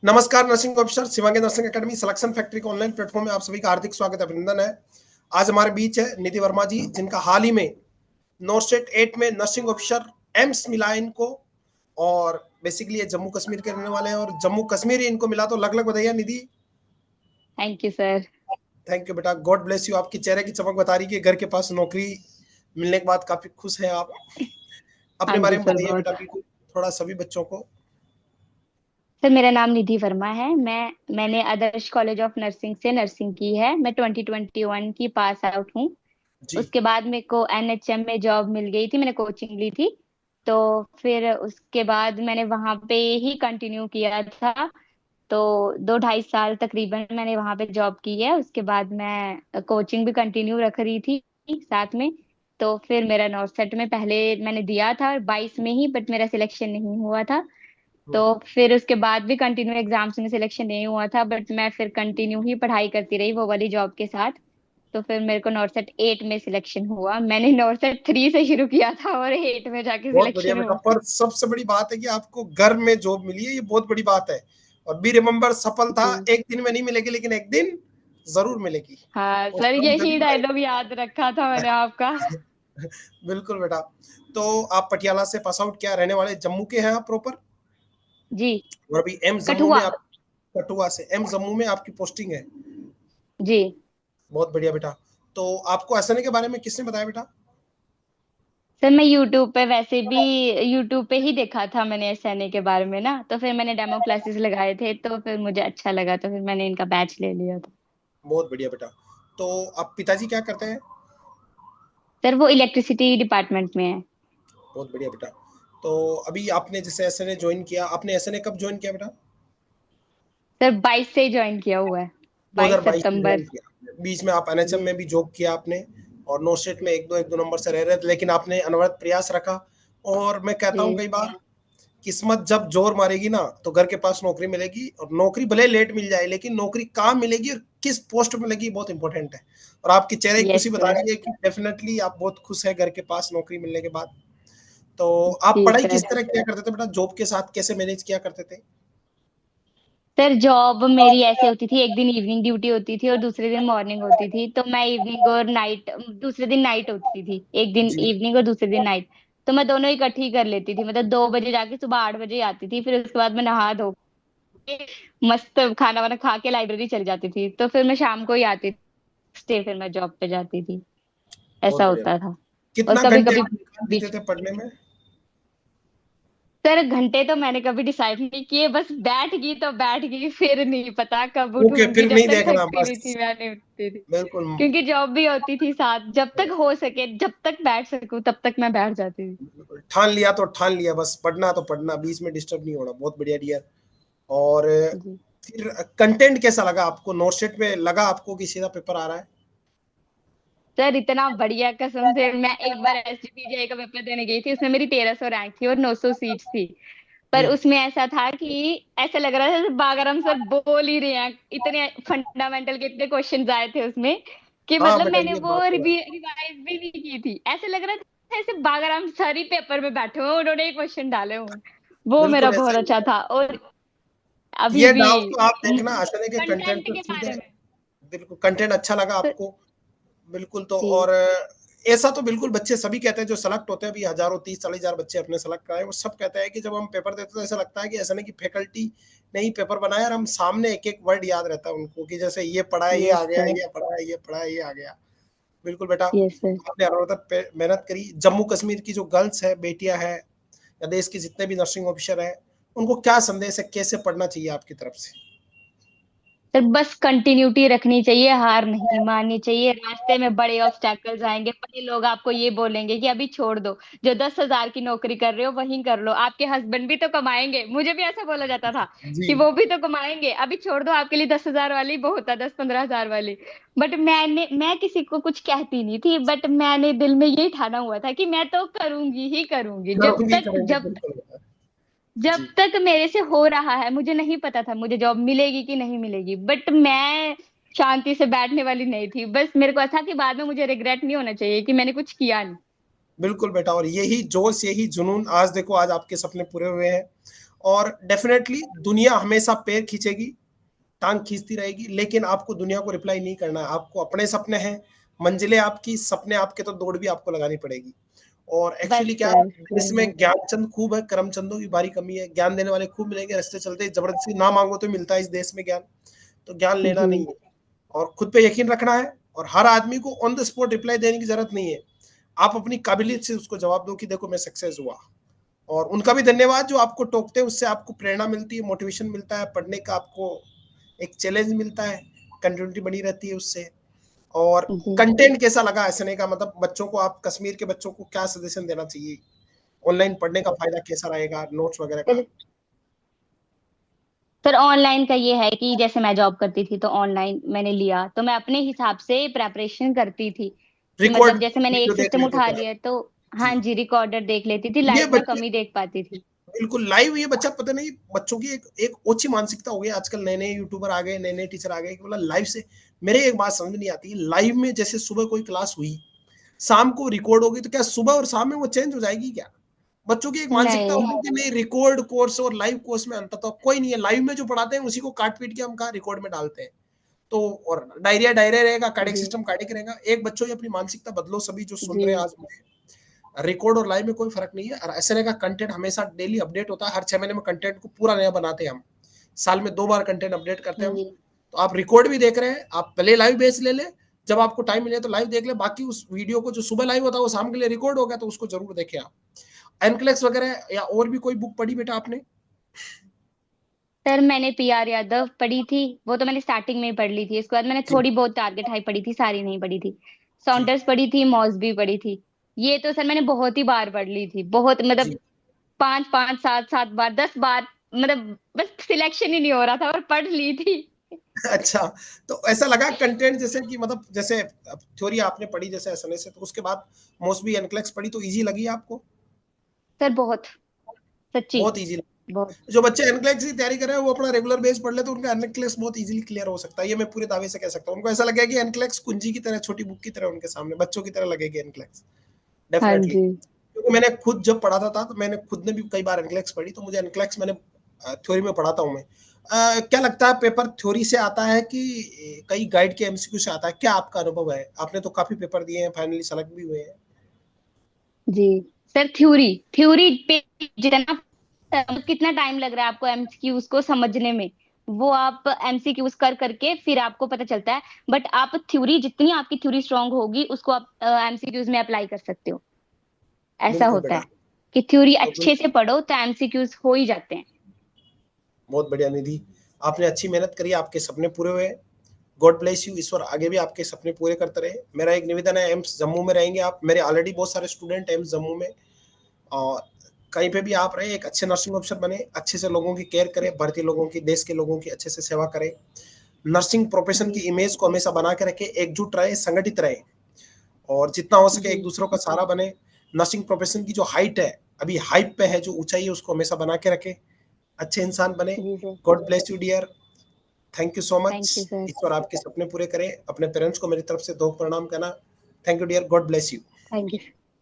नमस्कार nursing officer, Shivangi nursing academy selection factory के online platform में आप सभी का हार्दिक स्वागत अभिनंदन है। आज हमारे बीच है निधि वर्मा जी, जिनका हाल ही में नॉर्सेट 8 में नर्सिंग ऑफिसर एम्स मिला है इनको। और बेसिकली ये जम्मू कश्मीर के रहने वाले हैं और जम्मू कश्मीर ही इनको मिला, तो अलग अलग बताइए Nidhi. Thank you sir. Thank you बेटा, गॉड ब्लेस यू। आपकी चेहरे की चमक बता रही है कि घर के पास नौकरी मिलने के बाद काफी खुश हैं आप। हाँ अपने जी बारे में सर, बताइए बहुत। बेटा, बिल्कुल थोड़ा सभी बच्चों को। सर मेरा नाम निधि वर्मा है। मैंने आदर्श कॉलेज ऑफ नर्सिंग से नर्सिंग की है। मैं 2021 की पास आउट हूँ। जी। उसके बाद मेरे को एनएचएम में जॉब मिल गई थी, मैंने कोचिंग ली थी। तो फिर उसके बाद मैंने वहाँ पे ही कंटिन्यू किया था। तो 2 ढाई साल तकरीबन मैंने वहाँ पे जॉब की है। उसके बाद मैं कोचिंग भी कंटिन्यू रख रही थी साथ में। तो फिर मेरा नॉर्सेट में पहले मैंने दिया था 22 में ही, बट मेरा सिलेक्शन नहीं हुआ था। तो फिर उसके बाद भी कंटिन्यू एग्जाम्स में सिलेक्शन नहीं हुआ था, बट मैं फिर कंटिन्यू ही पढ़ाई करती रही वो वाली जॉब के साथ। तो फिर मेरे को नॉर्सेट 8 में सिलेक्शन हुआ। मैंने नॉर्सेट 3 से शुरू किया था और 8 में जाके बहुत बढ़िया सिलेक्शन बेटा, हुआ। पर सबसे बड़ी बात है कि आपको घर में जॉब मिली है, ये बहुत बड़ी बात है। और बी रिमेम्बर, सफलता जी एक दिन में नहीं मिलेगी, लेकिन एक दिन जरूर मिलेगी। हाँ और सर, हम यही जरूर डायलॉग याद रखा था मैंने आपका। आएंगे। बिल्कुल बेटा। तो आप पटियाला से पास आउट, क्या रहने वाले जम्मू के हैं आप प्रॉपर? जी। और अभी एम जम्मू कठुआ। में आप, कठुआ से एम जम्मू में आपकी पोस्टिंग है। जी। बहुत बढ़िया बेटा। तो आपको एसएनए के बारे में किसने बताया बेटा? सर मैं यूट्यूब पे वैसे भी यूट्यूब पे ही देखा था मैंने एसएनए के बारे में ना, तो फिर मैंने डेमो क्लासेस लगाए थे, तो फिर मुझे अच्छा लगा, तो फिर मैंने इनका बैच ले लिया था। बहुत बढ़िया बेटा। तो आप पिताजी क्या करते हैं? सर वो इलेक्ट्रिसिटी डिपार्टमेंट में है। बहुत बढ़िया बेटा। तो अभी आपने जैसे एसएनए ज्वाइन किया, आपने एसएनए कब ज्वाइन किया बेटा? सर 22 से ही ज्वाइन किया हुआ है। 22 2022 में सितंबर ज्वाइन किया आपने। बीच में आप एनएचएम जी। में भी जॉब किया आपने। और नोस्टेट में एक दो नंबर से रह रहे थे, लेकिन आपने अनवरत प्रयास रखा। और मैं कहता हूँ जी। कई बार, किस्मत जब जोर मारेगी ना, तो घर के पास नौकरी मिलेगी। और नौकरी भले लेट मिल जाए, लेकिन नौकरी कहाँ मिलेगी और किस पोस्ट पे मिलेगी, बहुत इंपॉर्टेंट है। और आपकी चेहरे की यस खुशी बता सर। रही है कि डेफिनेटली आप बहुत खुश है घर के पास नौकरी मिलने के बाद। तो आप जी पढ़ाई किस सर। तरह किया करते थे बेटा, जॉब के साथ कैसे मैनेज किया करते थे? सर जॉब मेरी ऐसे होती थी, एक दिन इवनिंग ड्यूटी होती थी और दूसरे दिन मॉर्निंग होती थी। तो मैं इवनिंग और नाइट, दूसरे दिन नाइट होती थी, एक दिन जी। इवनिंग और दूसरे दिन नाइट। तो मैं दोनों इकट्ठी कर लेती थी, मतलब 2 बजे जाके सुबह 8 बजे आती थी। फिर उसके बाद मैं नहा धो के मस्त खाना वाना खा के लाइब्रेरी चली जाती थी, तो फिर मैं शाम को ही आती थी, फिर मैं जॉब पे जाती थी। बहुत ऐसा बढ़िया। होता था। और कितना कभी घंटे कभी आप निकाल देते बीच। थे पढ़ने में? सर घंटे तो मैंने कभी डिसाइड नहीं किए, बस बैठ गई तो बैठ गई, फिर नहीं पता कब ओके, उठूंगी। फिर जब नहीं तक देखना थकती नहीं थी बस। मैं नहीं उठती थी। बिल्कुल। क्योंकि जॉब भी होती थी साथ, जब तक हो सके, जब तक बैठ सकूं तब तक मैं बैठ जाती थी। ठान लिया तो ठान लिया, बस पढ़ना तो पढ़ना, बीच में डिस्टर्ब नहीं होना। बहुत बढ़िया डियर। और जी। फिर कंटेंट कैसा लगा आपको नोटसेट में? लगा आपको कि सीधा पेपर आ रहा है? सर इतना बढ़िया, कसम से। मैं एक बार एसजीपीजीआई का पेपर देने गई थी, उसमें मेरी 1300 रैंक थी और 900 सीट्स थी। पर उसमें ऐसा था कि ऐसा लग रहा था जैसे बागराम सर बोल ही रहे हैं, इतने फंडामेंटल के इतने क्वेश्चंस आए थे उसमें कि हाँ मतलब बेटा, मैंने ये वो बात तो है। रिवाइज भी नहीं की थी। ऐसे लग रहा था जैसे बागराम सर ही पेपर में बैठे हुए, उन्होंने ही क्वेश्चन डाले हुए। वो मेरा बिल्कुल ऐसा बहुत ही अच्छा है। था। और अभी ये भी डाउट तो आप देखना आशा के कंटेंट कंटेंट पे के सीधे। बारे में। बिल्कुल कंटेंट अच्छा लगा तो, आपको? बिल्कुल। तो जी। और ऐसा तो बिल्कुल बच्चे सभी कहते हैं जो सेलेक्ट होते हैं, अभी हजारों 30-40 हजार बच्चे अपने सेलेक्ट कराए, वो सब कहते हैं कि जब हम पेपर देते तो ऐसा लगता है कि ऐसा नहीं कि फैकल्टी ने ही पेपर बनाया, और हम सामने एक एक वर्ड याद रहता है उनको कि जैसे ये पढ़ा है ये आ यस गया, सर। ये पढ़ा है ये पढ़ा है ये आ गया। बिल्कुल बेटा। Yes sir. आपने अनवरत मेहनत करी। जम्मू कश्मीर की जो गर्ल्स है, बेटियां हैं, या देश के जितने भी नर्सिंग ऑफिसर हैं, उनको क्या संदेश है, कैसे पढ़ना चाहिए आपकी तरफ से? सर बस कंटिन्यूटी रखनी चाहिए, हार नहीं माननी चाहिए। रास्ते में बड़े ऑब्स्टैकल्स आएंगे, बड़े लोग आपको ये बोलेंगे कि अभी छोड़ दो, जो 10,000 की नौकरी कर रहे हो वहीं कर लो, आपके हस्बैंड भी तो कमाएंगे। मुझे भी ऐसा बोला जाता था जी। कि वो भी तो कमाएंगे, अभी छोड़ दो, आपके लिए 10,000 वाली बहुत है, 10-15 हजार वाली। बट मैं किसी को कुछ कहती नहीं थी, बट मैंने दिल में ये ठाना हुआ था कि मैं तो करूंगी ही करूंगी, जब करूंगी तक करूंगी, जब बिल्कुल बेटा। जब जी। तक मेरे से हो रहा है। मुझे नहीं पता था मुझे जॉब मिलेगी कि नहीं मिलेगी, बट मैं शांति से बैठने वाली नहीं थी। बस मेरे को ऐसा कि बाद में मुझे रिग्रेट नहीं होना चाहिए कि मैंने कुछ किया नहीं। बिल्कुल बेटा, और यही जोश यही जुनून आज देखो, आज आपके सपने पूरे हुए हैं। और डेफिनेटली दुनिया हमेशा पैर खींचेगी, टांग खींचती रहेगी, लेकिन आपको दुनिया को रिप्लाई नहीं करना है। आपको अपने सपने हैं, मंजिलें आपकी, सपने आपके, तो दौड़ भी आपको लगानी पड़ेगी। और बस एक्चुअली क्या है, सर। इसमें ज्ञानचंद खूब है, करमचंदों की भारी कमी है। ज्ञान देने वाले खूब मिलेंगे, रास्ते चलते जबरदस्ती ना मांगो तो मिलता है इस देश में ज्ञान, तो ज्ञान लेना नहीं जी है और खुद पे यकीन रखना है। और हर आदमी को ऑन द स्पॉट रिप्लाई देने की जरूरत नहीं है, आप अपनी काबिलियत से उसको जवाब दो कि देखो मैं सक्सेस हुआ। और उनका भी धन्यवाद जो आपको टोकते हैं, उससे आपको प्रेरणा मिलती है, मोटिवेशन मिलता है, पढ़ने का आपको एक चैलेंज मिलता है, कंटिन्यूटी बनी रहती है उससे। और जी। कंटेंट कैसा लगा एसएनए का, मतलब बच्चों को, आप कश्मीर के बच्चों को क्या सजेशन देना चाहिए, ऑनलाइन पढ़ने का फायदा कैसा रहेगा, नोट्स वगैरह का? सर सर ऑनलाइन का ये है कि जैसे मैं जॉब करती थी तो ऑनलाइन मैंने लिया, तो मैं अपने हिसाब से प्रेपरेशन करती थी कि रिकॉर्ड मतलब जैसे मैंने एक वीडियो देख सिस्टम लेते उठा थे आप? लिया तो हाँ जी। जी रिकॉर्डर देख लेती थी, ये लाइव में बच्चे कम ही देख पाती थी। बिल्कुल लाइव, ये बच्चा पता नहीं, बच्चों की एक एक ओछी मानसिकता हो गई आजकल। नए नए यूट्यूबर आ गए, नए नए टीचर आ गए कि बोला लाइव से। मेरे एक बात समझ नहीं आती, लाइव में जैसे सुबह कोई क्लास हुई, शाम को रिकॉर्ड होगी, तो क्या सुबह और शाम में वो चेंज हो जाएगी क्या? बच्चों की एक मानसिकता नहीं। होगी कि नहीं, रिकॉर्ड कोर्स और लाइव कोर्स में अंतर तो कोई नहीं है। लाइव में जो पढ़ाते हैं उसी को काट पीट के हम कहा रिकॉर्ड में डालते हैं। तो और डायरिया डायरिया रहेगा, कार्डिक जी सिस्टम कार्डिक रहेगा। एक बच्चों की अपनी मानसिकता बदलो, सभी जो सुन जी रहे हैं आज मुझे, रिकॉर्ड और लाइव में कोई फर्क नहीं है। और एसएनए का कंटेंट हमेशा डेली अपडेट होता है, हर 6 महीने में कंटेंट को पूरा नया बनाते हैं हम, साल में 2 बार कंटेंट अपडेट करते हैं हम। जी तो आप रिकॉर्ड भी देख रहे हैं, आप पहले लाइव बेस ले ले, जब आपको टाइम मिले तो लाइव देख ले, बाकी उस वीडियो को जो सुबह लाइव होता है वो शाम के लिए रिकॉर्ड हो गया, तो उसको जरूर देखें आप। एनक्लेक्स वगैरह या और भी कोई बुक पढ़ी बेटा आपने? सर मैंने पीआर यादव पढ़ी थी, वो तो मैंने स्टार्टिंग में ही पढ़ ली थी। इसके बाद मैंने जी थोड़ी बहुत टारगेट हाई पढ़ी थी, सारी नहीं पढ़ी थी। जी सॉन्डर्स पढ़ी थी, मॉसबी पढ़ी थी। ये तो सर मैंने बहुत ही बार पढ़ ली थी, बहुत मतलब जी। 5 5 7 7 बार 10 बार, मतलब बस सिलेक्शन ही नहीं हो रहा था और पढ़ ली थी। अच्छा, तो ऐसा लगा कंटेंट जैसे कि, मतलब जैसे थ्योरी आपने पढ़ी जैसे एसएनए से, तो उसके बाद मोस्टली एनक्लेक्स पढ़ी, तो इजी लगी आपको? सर बहुत, सच्ची बहुत इजी। बहुत। जो बच्चे एनक्लेक्स की तैयारी कर रहे हैं वो अपना रेगुलर बेस पढ़ ले तो उनका एनक्लेक्स बहुत इजीली क्लियर हो सकता है, ये मैं पूरे दावे से कह सकता हूँ। उनको ऐसा लगेगा कि एनक्लेक्स कुंजी की तरह, छोटी बुक की तरह उनके सामने, बच्चों की तरह लगेगी एनक्लेक्स, हाँ डेफिनेटली। जी। क्योंकि मैंने खुद जब पढ़ाता था तो मैंने खुद ने भी कई बार एनक्लेक्स पढ़ी, तो मुझे एनक्लेक्स मैंने थ्योरी में पढ़ाता हूँ मैं। क्या लगता है, पेपर थ्योरी से आता है कि कई गाइड के एमसीक्यू से आता है? क्या आपका अनुभव है? आपने तो काफी पेपर दिए हैं, फाइनली सेलेक्ट भी हुए हैं। जी सर थ्योरी, थ्योरी पे जितना कितना टाइम लग रहा है आपको एमसीक्यूज को समझने में, वो आप एमसीक्यूज कर करके फिर आपको पता चलता है। बट आप थ्योरी, जितनी आपकी थ्योरी स्ट्रांग होगी उसको आप एमसीक्यूज में अप्लाई कर सकते हो। ऐसा बिल्कुल होता बेटा। है कि थ्योरी तो अच्छे से पढ़ो तो एमसीक्यूज हो ही जाते हैं। बहुत बढ़िया निधि, आपने अच्छी मेहनत करी, आपके सपने पूरे हुए। गॉड ब्लेस यू, ईश्वर आगे भी आपके सपने पूरे करते रहे। मेरा एक निवेदन है, एम्स जम्मू में रहेंगे आप, मेरे ऑलरेडी बहुत सारे स्टूडेंट एम्स जम्मू में, और कहीं पे भी आप रहे, एक अच्छे नर्सिंग ऑफिसर बने, अच्छे से लोगों की केयर करें, भर्ती लोगों की, देश के लोगों की अच्छे से सेवा करें। नर्सिंग प्रोफेशन की जी इमेज को हमेशा बना के रखें, एकजुट रहे, संगठित रहे, और जितना हो सके जी एक दूसरों का सहारा बने। नर्सिंग प्रोफेशन की जो हाइट है, अभी हाइट पे है, जो ऊंचाई है, उसको हमेशा बना के रखें, अच्छे इंसान बने। जी sir. God bless you dear, thank you so much. Thank you sir. ईश्वर आपके सपने पूरे करें। अपने पेरेंट्स को मेरी तरफ से दो प्रणाम कहना। Thank you dear, God bless you. Thank you.